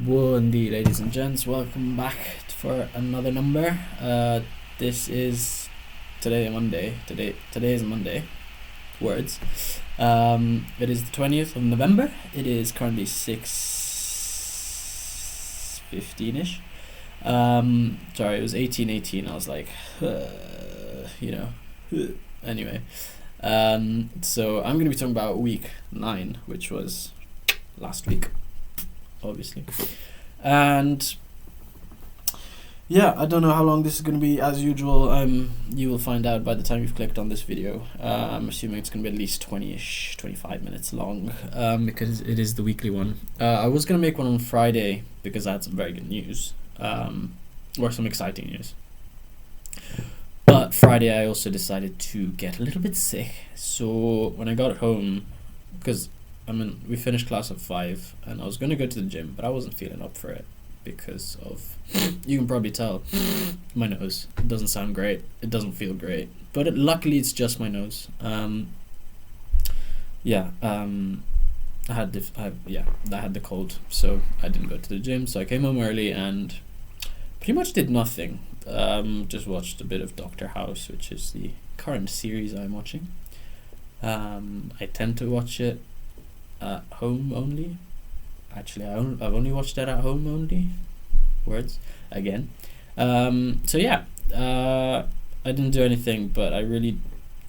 Buondì, ladies and gents. Welcome back for another number. This is Monday. Today is Monday. Words. It is the 20th of November. It is currently 6:15ish. Sorry, it was 18:18. I was like, Anyway, so I'm gonna be talking about week 9, which was last week, obviously. And yeah, I don't know how long this is going to be. As usual, you will find out by the time you've clicked on this video. I'm assuming it's going to be at least 20-ish, 25 minutes long, because it is the weekly one. I was going to make one on Friday because I had some very good news, or some exciting news. But Friday I also decided to get a little bit sick. So when I got home, because we finished class at 5 and I was going to go to the gym, but I wasn't feeling up for it because of, you can probably tell, my nose. It doesn't sound great. It doesn't feel great. But luckily it's just my nose. I had the cold, so I didn't go to the gym. So I came home early and pretty much did nothing. Just watched a bit of Doctor House, which is the current series I'm watching. I tend to watch it at home only. Actually, I've only watched it at home only. Words again. I didn't do anything, but I really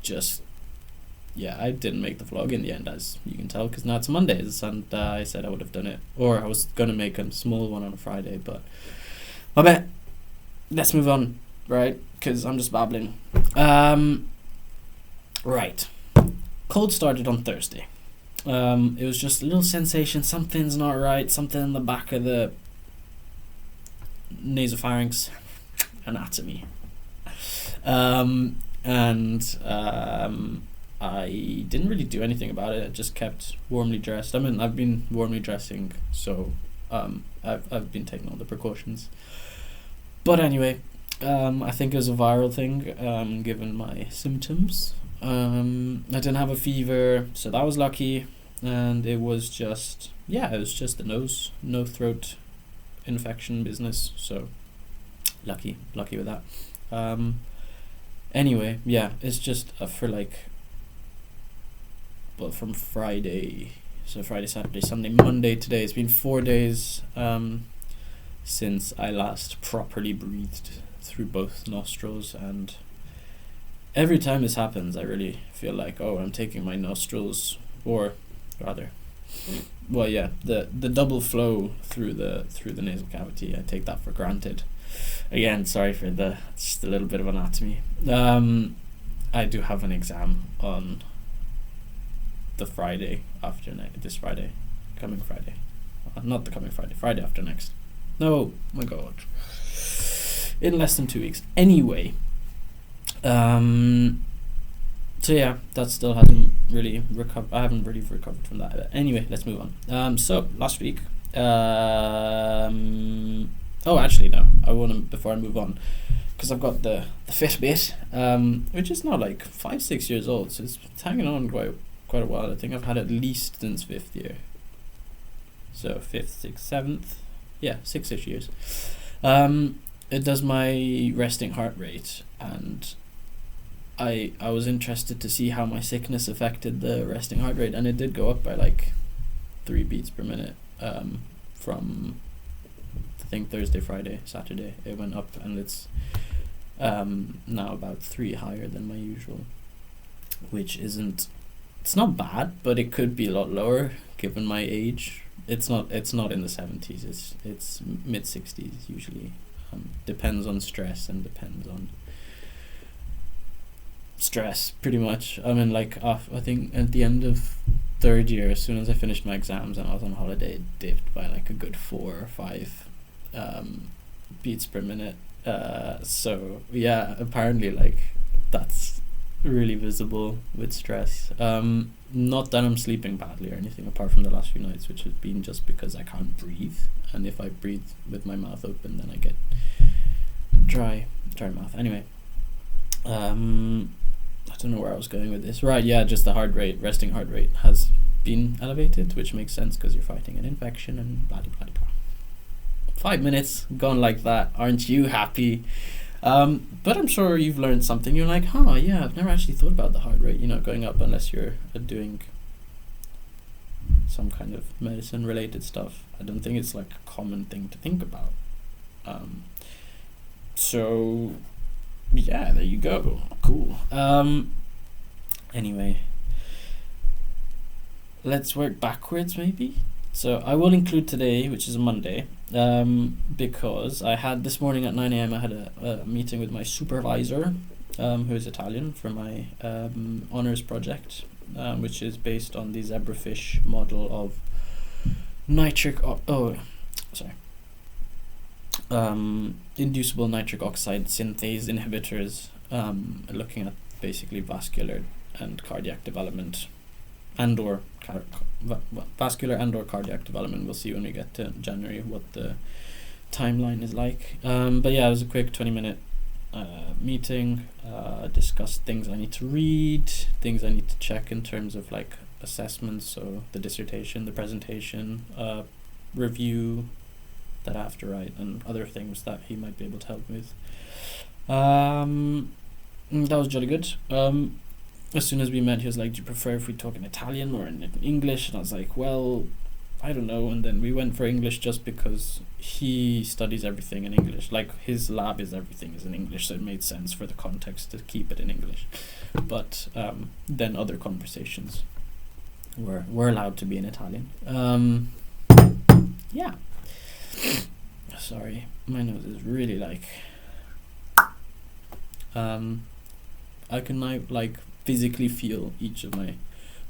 I didn't make the vlog in the end, as you can tell, because now it's Mondays, and I said I would have done it, or I was gonna make a small one on a Friday, but vabbè. Let's move on, right? Because I'm just babbling. Right. Cold started on Thursday. It was just a little sensation, something's not right, something in the back of the nasopharynx anatomy. I didn't really do anything about it. I just kept warmly dressed. I've been warmly dressing, so I've been taking all the precautions. But anyway, I think it was a viral thing, given my symptoms. I didn't have a fever, so that was lucky. And it was just the nose, no throat infection business. So lucky with that. Anyway, yeah, it's just from Friday. So Friday, Saturday, Sunday, Monday, today. It's been 4 days since I last properly breathed through both nostrils, and every time this happens I really feel like, I'm taking my nostrils, or rather, the double flow through the nasal cavity, I take that for granted. Again, sorry for just a little bit of anatomy. I do have an exam on the Friday after this Friday, coming Friday, not the coming Friday after next. No, my God. In less than 2 weeks. Anyway. That still hasn't really recovered. I haven't really recovered from that. But anyway, let's move on. So last week. Actually, no. Before I move on, because I've got the Fitbit, which is now like 5-6 years old, so it's hanging on quite a while. I think I've had it at least since 5th year. So 5th, 6th, 7th. Yeah, 6-ish years. It does my resting heart rate, and I was interested to see how my sickness affected the resting heart rate, and it did go up by like 3 beats per minute. From I think Thursday, Friday, Saturday, it went up, and it's now about 3 higher than my usual, which it's not bad, but it could be a lot lower given my age. It's not in the 70s. It's mid 60s usually. Depends on stress and depends on stress pretty much. I think at the end of 3rd year, as soon as I finished my exams and I was on holiday, it dipped by like a good 4 or 5 beats per minute. So yeah, apparently like that's really visible with stress. Not that I'm sleeping badly or anything, apart from the last few nights, which has been just because I can't breathe, and if I breathe with my mouth open, then I get dry mouth. Anyway, I don't know where I was going with this. Right, yeah, just the resting heart rate has been elevated, which makes sense because you're fighting an infection and blah blah blah. 5 minutes gone like that. Aren't you happy? But I'm sure you've learned something. You're like, yeah, I've never actually thought about the heart rate, going up, unless you're doing some kind of medicine related stuff. I don't think it's like a common thing to think about. So yeah, there you go. Cool. Anyway, let's work backwards maybe. So I will include today, which is a Monday, because I had this morning at 9 a.m. I had a meeting with my supervisor, who is Italian, for my honors project, which is based on the zebrafish model of inducible nitric oxide synthase inhibitors, looking at basically vascular and cardiac development, vascular and or cardiac development. We'll see when we get to January what the timeline is like. But yeah, it was a quick 20-minute meeting. Discussed things I need to read, things I need to check in terms of like assessments, so the dissertation, the presentation, review that I have to write, and other things that he might be able to help me with. That was jolly good. As soon as we met, he was like, do you prefer if we talk in Italian or in English? And I was like, well, I don't know. And then we went for English just because he studies everything in English. Like, his lab everything is in English, so it made sense for the context to keep it in English. But then other conversations were allowed to be in Italian. Yeah. Sorry, my nose is really like... I can now like physically feel each of my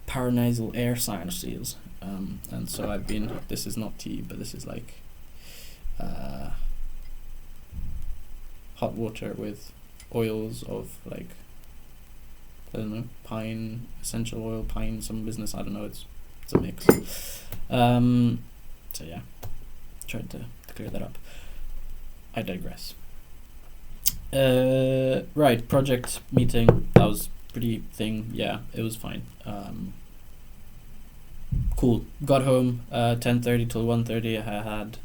paranasal air sinuses, and so I've been, this is not tea, but this is like hot water with oils of like, I don't know, pine, essential oil, pine, some business, I don't know, it's a mix. So yeah, tried to clear that up. I digress. Right, project meeting, that was pretty thing. Yeah, it was fine. Cool. Got home 10:30 till 1:30. I had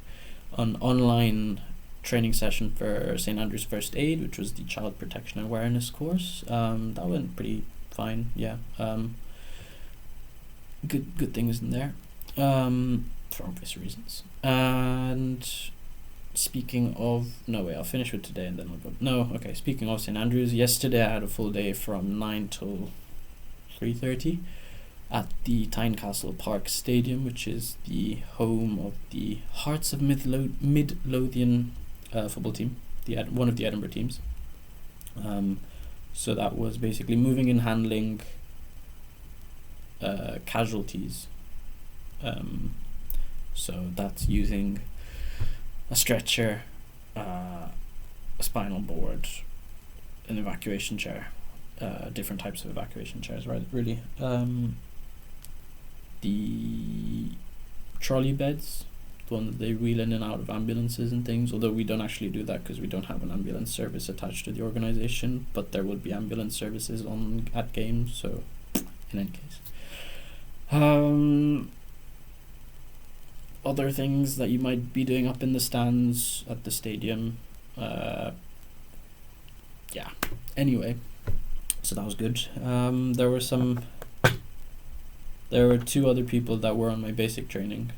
an online training session for St. Andrew's First Aid, which was the Child Protection Awareness course. That went pretty fine. Yeah. Good things in there. For obvious reasons. And speaking of, no way, I'll finish with today and then I'll go. No, okay. Speaking of St. Andrews, yesterday I had a full day from 9 till 3:30 at the Tynecastle Park Stadium, which is the home of the Hearts of Midlothian football team, one of the Edinburgh teams. So that was basically moving and handling casualties. So that's using a stretcher, a spinal board, an evacuation chair, different types of evacuation chairs, right? Really, the trolley beds, the one that they wheel in and out of ambulances and things. Although we don't actually do that because we don't have an ambulance service attached to the organization, but there will be ambulance services at games. So, in any case, other things that you might be doing up in the stands at the stadium. Yeah. Anyway, so that was good. There were 2 other people that were on my basic training.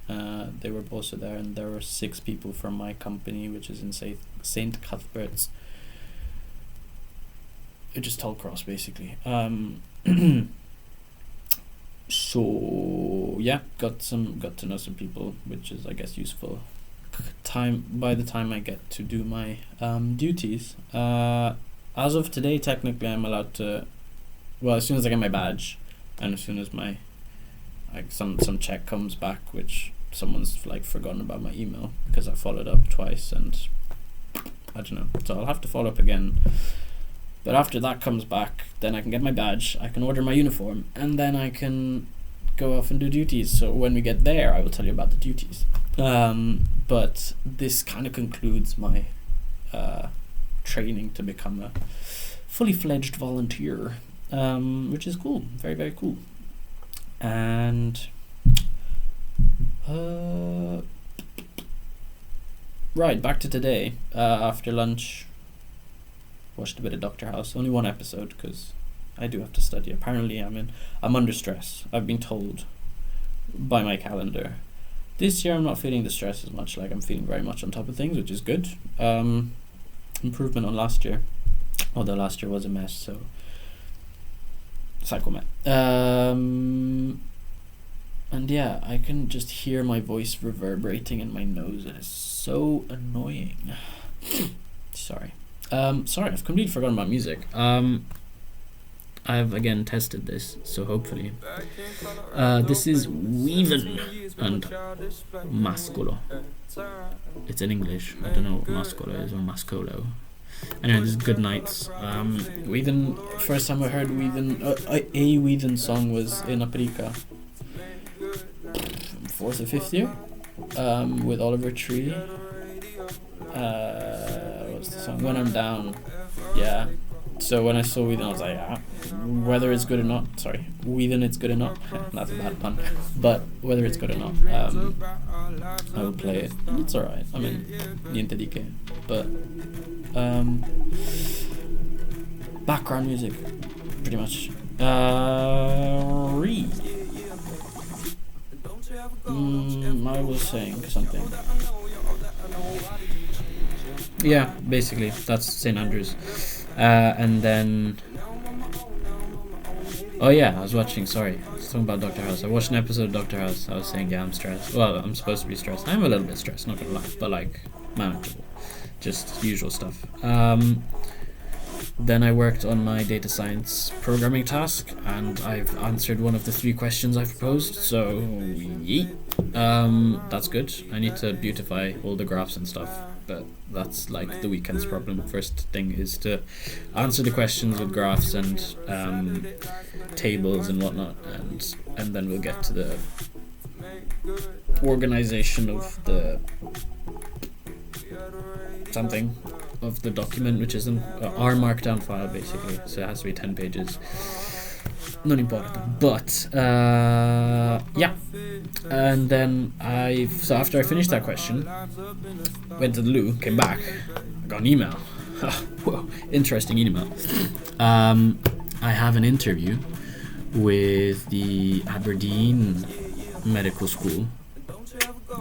They were also there, and there were 6 people from my company, which is in St. Cuthbert's, just Tollcross basically. So yeah, got to know some people, which is, I guess, useful. By the time I get to do my duties, as of today, technically I'm allowed to. Well, as soon as I get my badge, and as soon as my some check comes back, which someone's like forgotten about my email because I followed up twice, and I don't know. So I'll have to follow up again. But after that comes back, then I can get my badge, I can order my uniform, and then I can go off and do duties. So when we get there, I will tell you about the duties. But this kind of concludes my training to become a fully fledged volunteer, which is cool, very, very cool. And Right, back to today. After lunch, watched a bit of Doctor House. Only one episode because I do have to study. Apparently, I'm under stress. I've been told by my calendar. This year, I'm not feeling the stress as much. Like I'm feeling very much on top of things, which is good. Improvement on last year, although last year was a mess. So, psycho man. And yeah, I can just hear my voice reverberating in my nose. It is so annoying. Sorry. Sorry, I've completely forgotten about music. I've again tested this, so hopefully. This is Weaven and Mascolo. It's in English. I don't know what Mascolo is or Mascolo. Anyway, this is Good Nights. Weaven, first time I heard Weaven, a Weaven song was in Aprika. 4th or 5th year. With Oliver Tree. What's the song? When I'm Down. Yeah. So when I saw Whedon, I was like, whether it's good or not, sorry, Whedon it's good or not, that's a bad pun, but whether it's good or not, I will play it, and it's alright, I mean, niente di che, but, background music, pretty much, I was saying something. Yeah, basically, that's St. Andrews. And then... Oh yeah, I was watching, sorry. I was talking about Doctor House. I watched an episode of Doctor House. I was saying, yeah, I'm stressed. Well, I'm supposed to be stressed. I'm a little bit stressed, not gonna lie. But like, manageable. Just usual stuff. Then I worked on my data science programming task, and I've answered one of the 3 questions I proposed, so that's good. I need to beautify all the graphs and stuff, but that's like the weekend's problem. First thing is to answer the questions with graphs and tables and whatnot, and then we'll get to the organization of the something of the document, which is our markdown file basically, so it has to be 10 pages. Non importa. But yeah, and then so after I finished that question, went to the loo, came back, I got an email. Whoa, interesting email. I have an interview with the Aberdeen Medical School.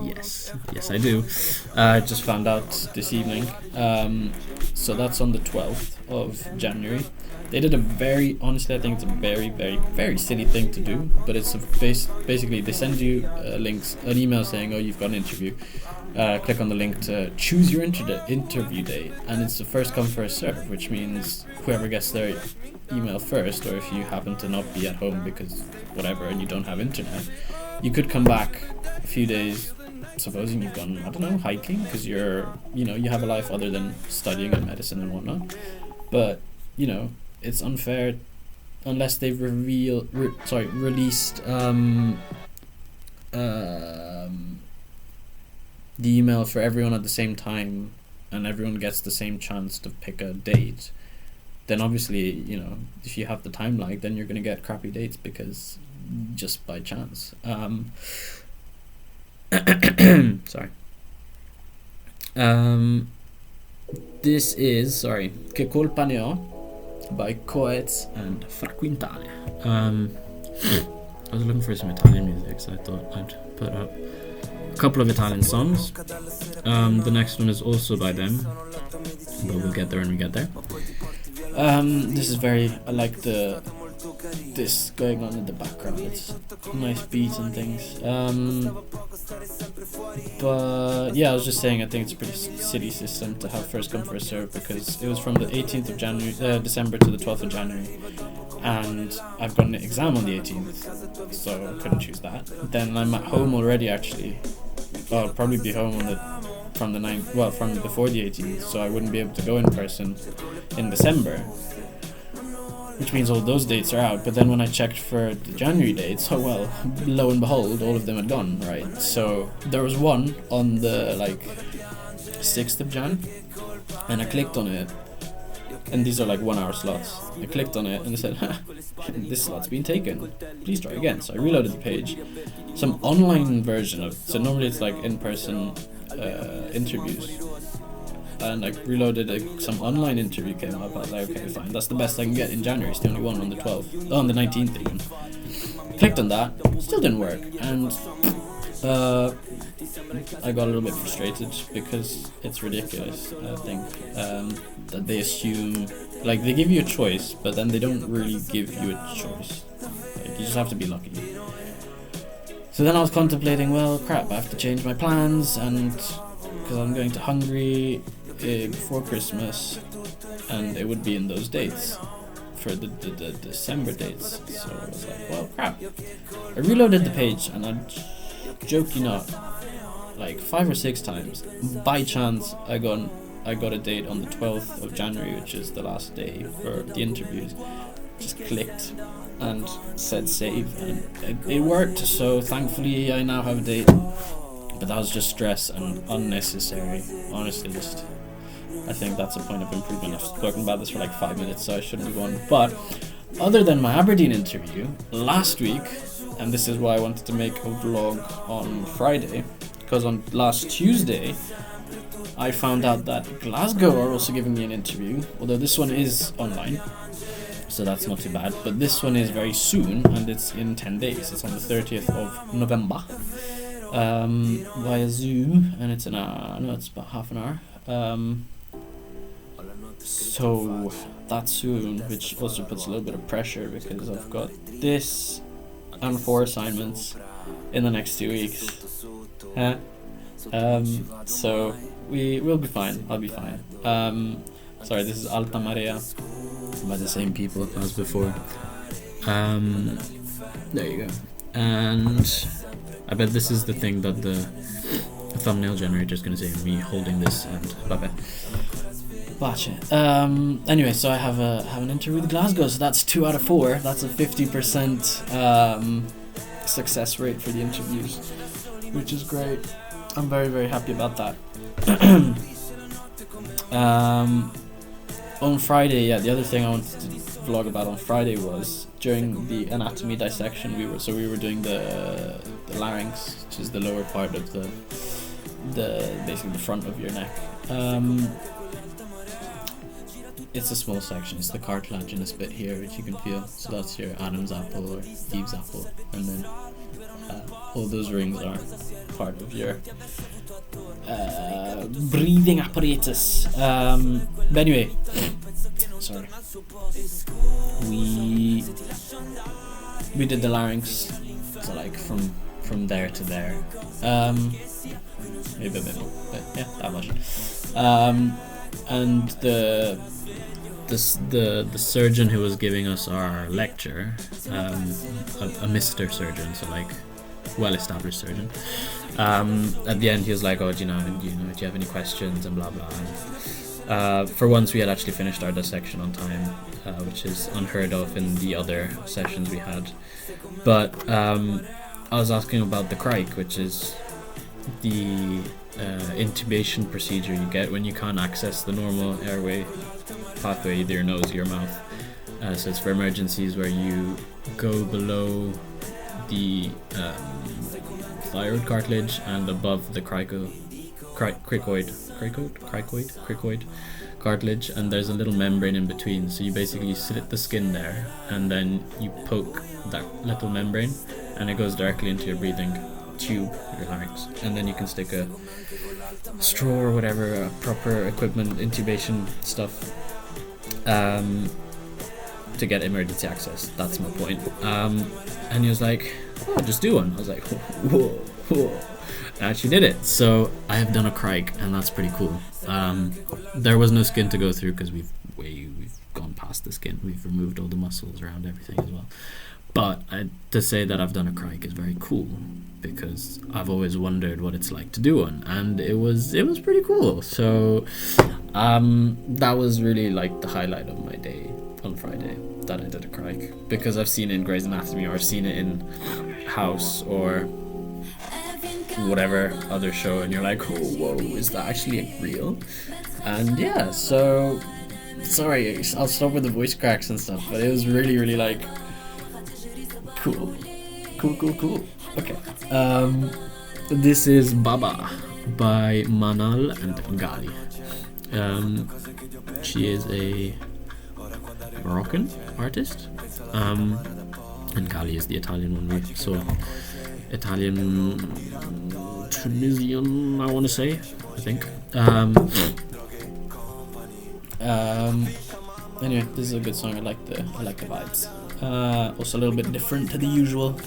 Yes, I do. I just found out this evening. So that's on the 12th of January. They did honestly, I think it's a very, very, very silly thing to do, but it's basically they send you an email saying, oh, you've got an interview. Click on the link to choose your interview date, and it's the first come first serve, which means whoever gets their email first, or if you happen to not be at home because whatever and you don't have internet, you could come back a few days, supposing you've gone, I don't know, hiking, because you have a life other than studying and medicine and whatnot. But it's unfair unless they've released the email for everyone at the same time, and everyone gets the same chance to pick a date. Then obviously, if you have the time lag, then you're going to get crappy dates because just by chance. Sorry. This is, Che colpa ne ho by Coetz and Farquintale. I was looking for some Italian music, so I thought I'd put up a couple of Italian songs. The next one is also by them, but we'll get there when we get there. This is I like this going on in the background. It's nice beats and things. But yeah, I was just saying, I think it's a pretty silly system to have first come first serve, because it was from the 18th of December to the 12th of January, and I've got an exam on the 18th, so I couldn't choose that. Then I'm at home already actually. I'll probably be home from the 9th, well, from before the 18th, so I wouldn't be able to go in person in December, which means all those dates are out. But then when I checked for the January dates, lo and behold, all of them had gone, right? So there was one on the 6th of Jan, and I clicked on it, and these are 1 hour slots. I clicked on it and it said, this slot's been taken, please try again. So I reloaded the page. Some online version of, so normally it's in person, interviews. And I reloaded some online interview came up. I was like, okay, fine, that's the best I can get in January. It's the only one on the 12th, on the 19th even. Clicked on that, still didn't work, and I got a little bit frustrated because it's ridiculous, I think, that they assume, like, they give you a choice, but then they don't really give you a choice. Like, you just have to be lucky. So then I was contemplating, well, crap, I have to change my plans, and because I'm going to Hungary before Christmas, and it would be in those dates for the December dates. So I was like, well, crap. I reloaded the page, and I joke you not, like 5 or 6 times, by chance I got a date on the 12th of January, which is the last day for the interviews. Just clicked and said save, and it worked. So thankfully I now have a date, but that was just stress and unnecessary. Honestly, just I think that's a point of improvement. I've spoken about this for like 5 minutes, so I should move on. But other than my Aberdeen interview last week, and this is why I wanted to make a vlog on Friday, because on last Tuesday I found out that Glasgow are also giving me an interview, although this one is online, so that's not too bad. But this one is very soon, and it's in 10 days. It's on the 30th of November via Zoom, and it's it's about half an hour. So that's soon, which also puts a little bit of pressure because I've got this and 4 assignments in the next 2 weeks. So we'll be fine. I'll be fine. Sorry, this is Alta Marea by the same people as before. There you go. And I bet this is the thing that the thumbnail generator is going to say, me holding this and vabbè. Anyway, so I have an interview with Glasgow, so that's 2 out of 4. That's a 50% success rate for the interviews, which is great. I'm very, very happy about that. On Friday, the other thing I wanted to vlog about on Friday was during the anatomy dissection. We were doing the larynx, which is the lower part of the basically the front of your neck. It's a small section. It's the cartilaginous bit here, which you can feel. So that's your Adam's apple or Eve's apple, and then all those rings are part of your breathing apparatus. But anyway, sorry. We did the larynx, so like from there to there. Maybe a bit more, but yeah, that much. And the surgeon who was giving us our lecture, a Mr. Surgeon, so like well-established surgeon. At the end, he was like, "Oh, do you have any questions?" and blah blah. And, for once, we had actually finished our dissection on time, which is unheard of in the other sessions we had. But I was asking about the cric, which is the intubation procedure you get when you can't access the normal airway pathway, either your nose or your mouth. So it's for emergencies where you go below the thyroid cartilage and above the cricoid cartilage, and there's a little membrane in between. So you basically slit the skin there, and then you poke that little membrane, and it goes directly into your breathing tube, your larynx, and then you can stick a straw or whatever, proper equipment, intubation stuff, to get emergency access. That's my point. And he was like, "Oh, just do one." I was like, whoa. I actually did it. So I have done a cric, and that's pretty cool. There was no skin to go through because we've gone past the skin. We've removed all the muscles around everything as well. But to say that I've done a cric is very cool, because I've always wondered what it's like to do one, and it was pretty cool. So that was really like the highlight of my day on Friday, that I did a cric, because I've seen it in Grey's Anatomy, or seen it in House, or whatever other show, and you're like, oh, whoa, is that actually real? And yeah, so sorry, I'll stop with the voice cracks and stuff, but it was really, really like cool. Okay. This is Baba by Manal and Gali. She is a Moroccan artist, and Gali is the Italian one, right? So Italian Tunisian, I want to say, I think. Anyway, this is a good song. I like the vibes. Also a little bit different to the usual.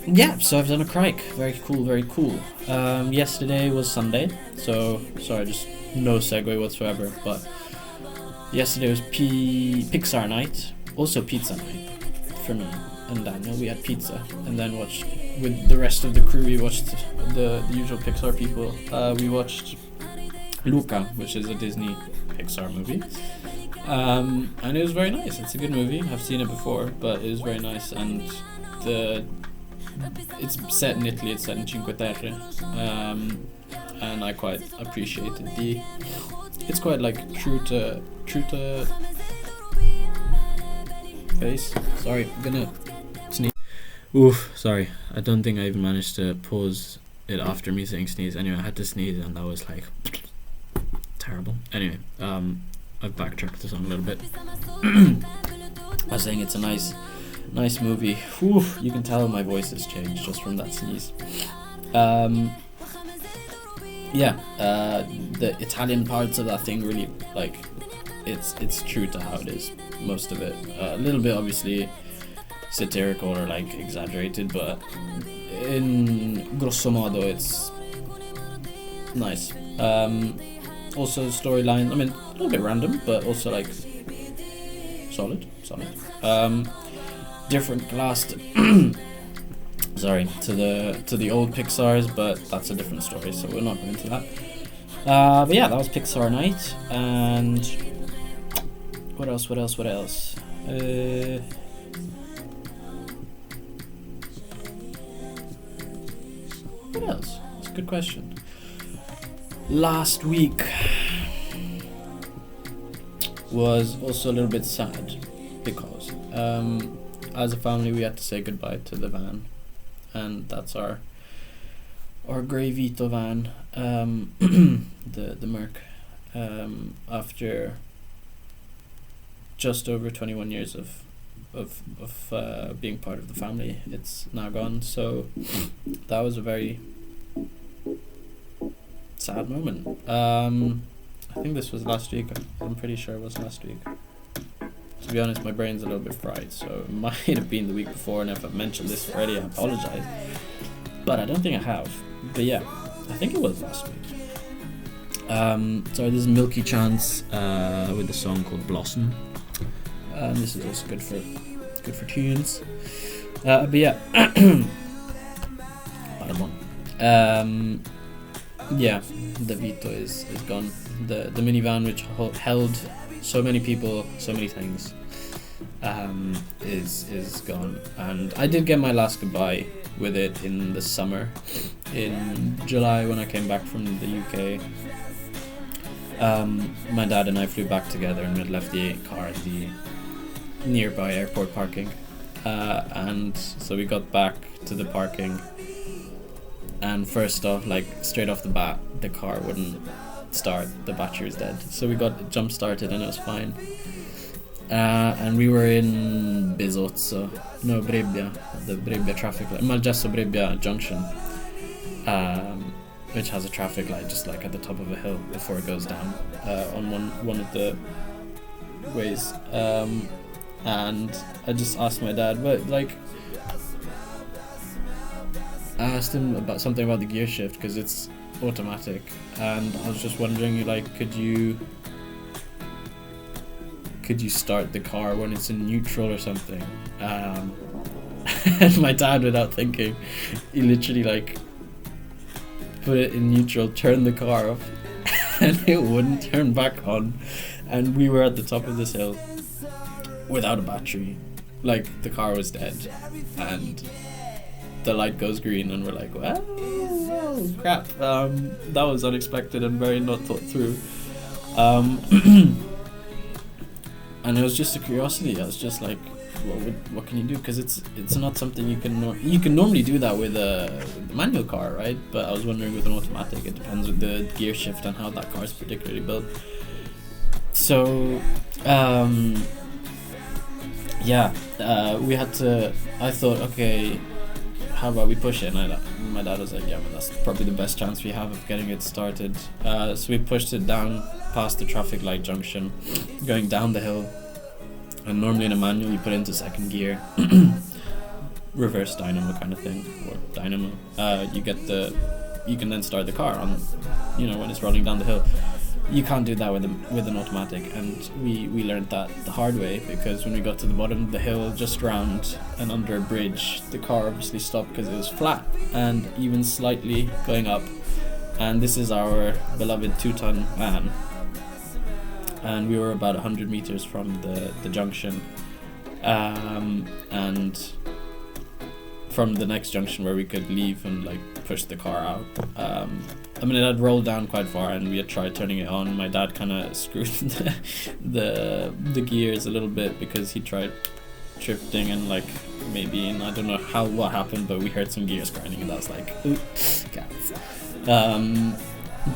Yeah, so I've done a cric. Very cool, very cool. Yesterday was Sunday, so sorry, just no segue whatsoever, but yesterday was Pixar night, also pizza night for me and Daniel. We had pizza and then watched with the rest of the crew. We watched the usual Pixar people. We watched Luca, which is a Disney Pixar movie, and it was very nice. It's a good movie. I've seen it before, but it was very nice. And it's set in Italy. It's set in Cinque Terre, and I quite appreciated it's quite like true to face. Sorry, I'm gonna sneeze. Oof, sorry. I don't think I even managed to pause it after me saying sneeze. Anyway, I had to sneeze and that was like terrible. Anyway, I've backtracked the song a little bit. I was saying it's a nice movie. Whew, you can tell my voice has changed just from that sneeze. The Italian parts of that thing really, like, it's true to how it is, most of it. A little bit obviously satirical or like exaggerated, but in grosso modo it's nice. Also storyline, I mean, a little bit random, but also like solid. Different class sorry, to the old Pixars, but that's a different story, so we're not going into that. But yeah, that was Pixar night. And what else? What else? That's a good question. Last week was also a little bit sad because as a family we had to say goodbye to the van, and that's our grey Vito van, the Merc, after just over 21 years of being part of the family. It's now gone, so that was a very sad moment. I think this was last week. I'm pretty sure it was last week. To be honest, my brain's a little bit fried, so it might have been the week before, and if I've mentioned this already, I apologize. But I don't think I have. But yeah, I think it was last week. So this is Milky Chance with a song called Blossom. This is also good for tunes. But yeah, yeah, the Vito is gone. The minivan which held so many people, so many things, is gone. And I did get my last goodbye with it in the summer, in July when I came back from the UK. My dad and I flew back together and we had left the car at the nearby airport parking, and so we got back to the parking, and first off, like straight off the bat, the car wouldn't start. The battery was dead, so we got it jump started and it was fine. And we were in Brebbia, the Brebbia traffic light, Malgesso Brebbia junction, which has a traffic light just like at the top of a hill before it goes down on one of the ways. And I just asked my dad, but like, I asked him about something about the gear shift because it's automatic, and I was just wondering, like, could you start the car when it's in neutral or something? And my dad, without thinking, he literally like put it in neutral, turned the car off, and it wouldn't turn back on. And we were at the top of this hill without a battery, like the car was dead, and the light goes green, and we're like, well, crap. That was unexpected and very not thought through. and it was just a curiosity. I was just like, what can you do? Because it's not something you can normally do that with a manual car, right? But I was wondering with an automatic, it depends with the gear shift and how that car is particularly built. So we had to. I thought, okay, how about we push it? And my dad was like, yeah, but that's probably the best chance we have of getting it started. So we pushed it down past the traffic light junction, going down the hill. And normally in a manual, you put it into second gear, reverse dynamo kind of thing, or dynamo. You can then start the car on, when it's rolling down the hill. You can't do that with an automatic, and we learned that the hard way, because when we got to the bottom of the hill, just round and under a bridge, the car obviously stopped because it was flat and even slightly going up. And this is our beloved 2-ton van. And we were about 100 meters from the junction, and from the next junction where we could leave and like push the car out. It had rolled down quite far, and we had tried turning it on. My dad kind of screwed the gears a little bit because he tried drifting, and like maybe, and I don't know what happened, but we heard some gears grinding, and I was like, ooh, cats.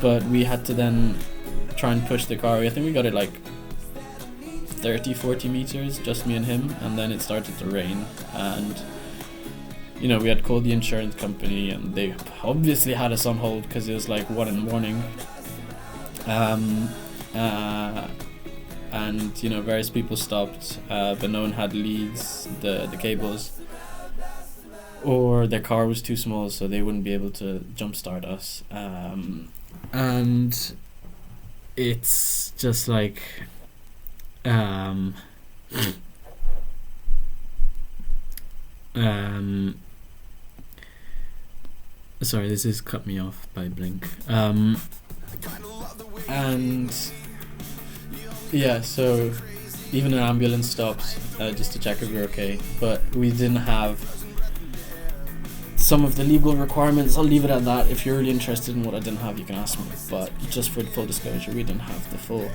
But we had to then try and push the car. I think we got it like 30-40 meters, just me and him, and then it started to rain, and we had called the insurance company, and they obviously had us on hold because it was like 1 a.m. And various people stopped, but no one had leads, the cables, or their car was too small, so they wouldn't be able to jumpstart us. And it's just like sorry, this is cut me off by Blink. And yeah, so even an ambulance stopped just to check if we were okay, but we didn't have some of the legal requirements. I'll leave it at that. If you're really interested in what I didn't have, you can ask me, but just for full disclosure, we didn't have the full,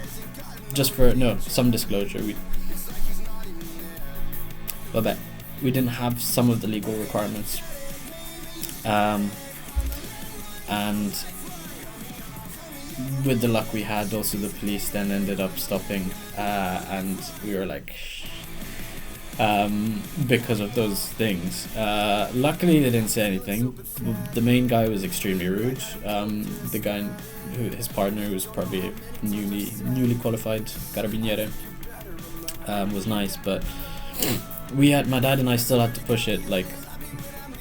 some disclosure, vabbè, we didn't have some of the legal requirements, and with the luck we had, also the police then ended up stopping, and we were like, because of those things. Luckily they didn't say anything. The main guy was extremely rude. The guy his partner, who was probably a newly qualified carabiniere, was nice, but my dad and I still had to push it like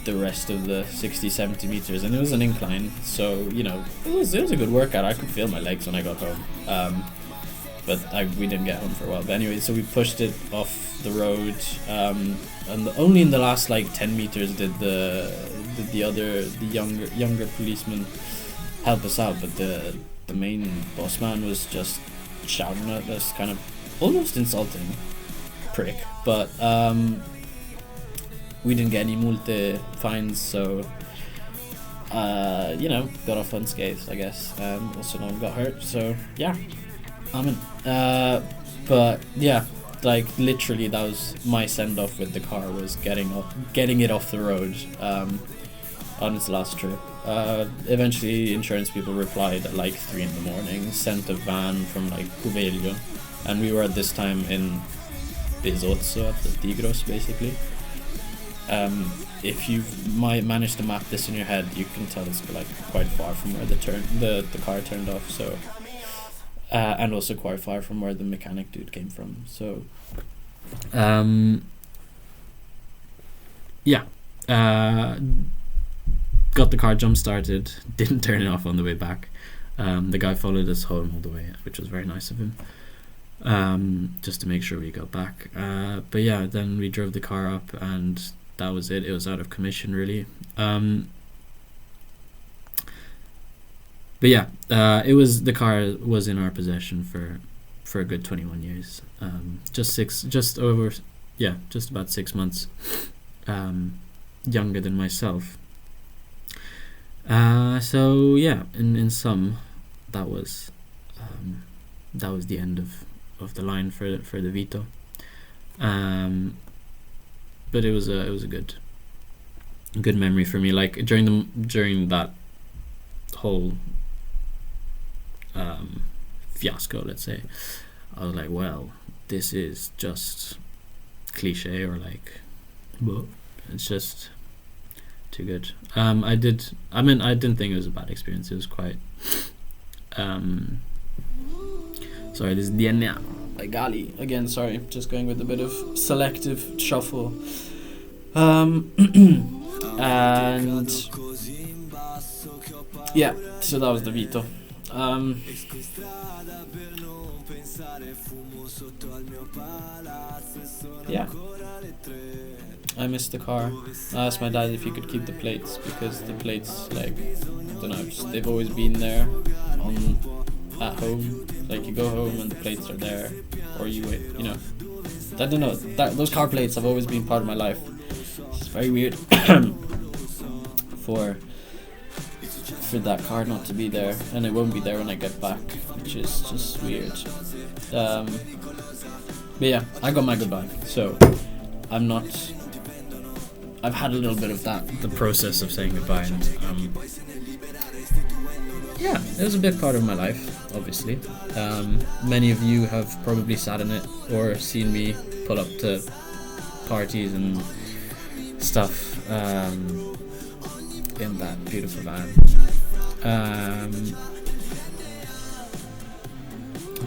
the rest of the 60-70 meters, and it was an incline, so it was a good workout. I could feel my legs when I got home, but we didn't get home for a while. But anyway, so we pushed it off the road, and only in the last like 10 meters did the younger policeman help us out, but the main boss man was just shouting at us, kind of almost insulting, prick. But we didn't get any multe fines, so got off unscathed, I guess. Also no one got hurt, so yeah, amen. But yeah, like literally that was my send off with the car, was getting it off the road on its last trip. Eventually insurance people replied at like 3 a.m, sent a van from like Covello, and we were at this time in Bezozzo at the Tigros, basically. If you might manage to map this in your head, you can tell it's like quite far from where the car turned off, so and also quite far from where the mechanic dude came from, so got the car jump started, didn't turn it off on the way back. The guy followed us home all the way, which was very nice of him, just to make sure we got back. But yeah, then we drove the car up, and that was it. It was out of commission, really. But yeah, the car was in our possession for a good 21 years. Just about 6 months younger than myself. So yeah, in sum, that was the end the line for the Vito. But it was a good memory for me. Like during that whole fiasco, let's say, I was like, well, this is just cliche, or like, well, it's just too good. I didn't think it was a bad experience. It was quite sorry, this is DNA by Gali again. Sorry, just going with a bit of selective shuffle. And yeah, so that was the Vito. Yeah, I missed the car. I asked my dad if he could keep the plates, because the plates, like, I don't know, they've always been there at home. Like, you go home and the plates are there, or you wait, you know. I don't know, those car plates have always been part of my life. It's very weird for that car not to be there, and it won't be there when I get back, which is just weird. But yeah, I got my goodbye, so I've had a little bit of that, the process of saying goodbye, and yeah, it was a big part of my life, obviously. Many of you have probably sat in it or seen me pull up to parties and stuff in that beautiful van. I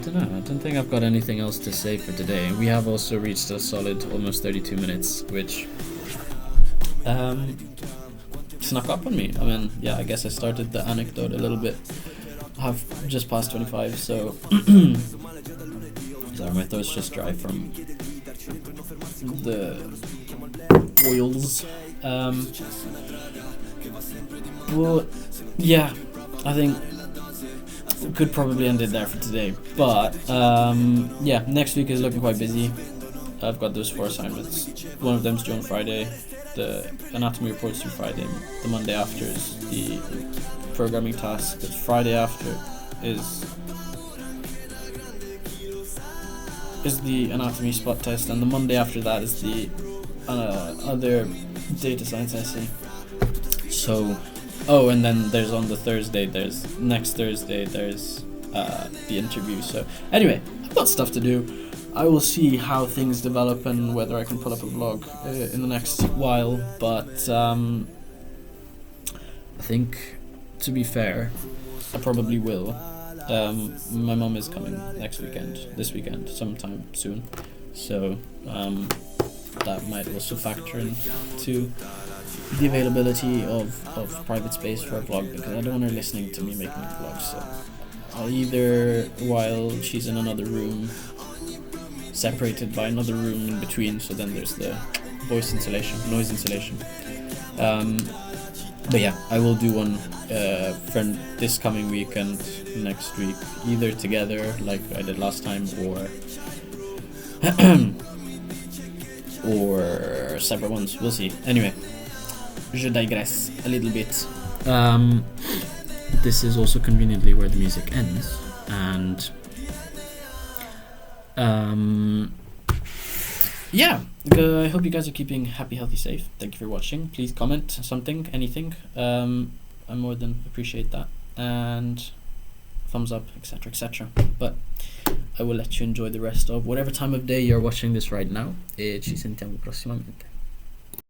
don't know, I don't think I've got anything else to say for today. We have also reached a solid almost 32 minutes, which snuck up on me. I mean, yeah, I guess I started the anecdote a little bit. I have just past 25, so sorry, my throat's just dry from the oils. Well, yeah, I think we could probably end it there for today. But yeah, next week is looking quite busy. I've got those 4 assignments. One of them's due on Friday. The anatomy report's due Friday. The Monday after is the programming task. The Friday after is the anatomy spot test, and the Monday after that is the other data science essay. So, oh, and then there's on the Thursday, next Thursday, there's the interview. So anyway, I've got stuff to do. I will see how things develop and whether I can pull up a vlog in the next while, but I think, to be fair, I probably will. My mum is coming this weekend, sometime soon, so that might also factor into the availability of private space for a vlog, because I don't want her listening to me making a vlog. So I'll either, while she's in another room, separated by another room in between, so then there's the noise insulation. But yeah, I will do one for this coming week and next week, either together like I did last time, or separate ones. We'll see. Anyway, je digress a little bit. This is also conveniently where the music ends, and yeah, I hope you guys are keeping happy, healthy, safe. Thank you for watching. Please comment something, anything. I more than appreciate that, and thumbs up, etc, etc. But I will let you enjoy the rest of whatever time of day you're watching this right now, e ci sentiamo prossimamente.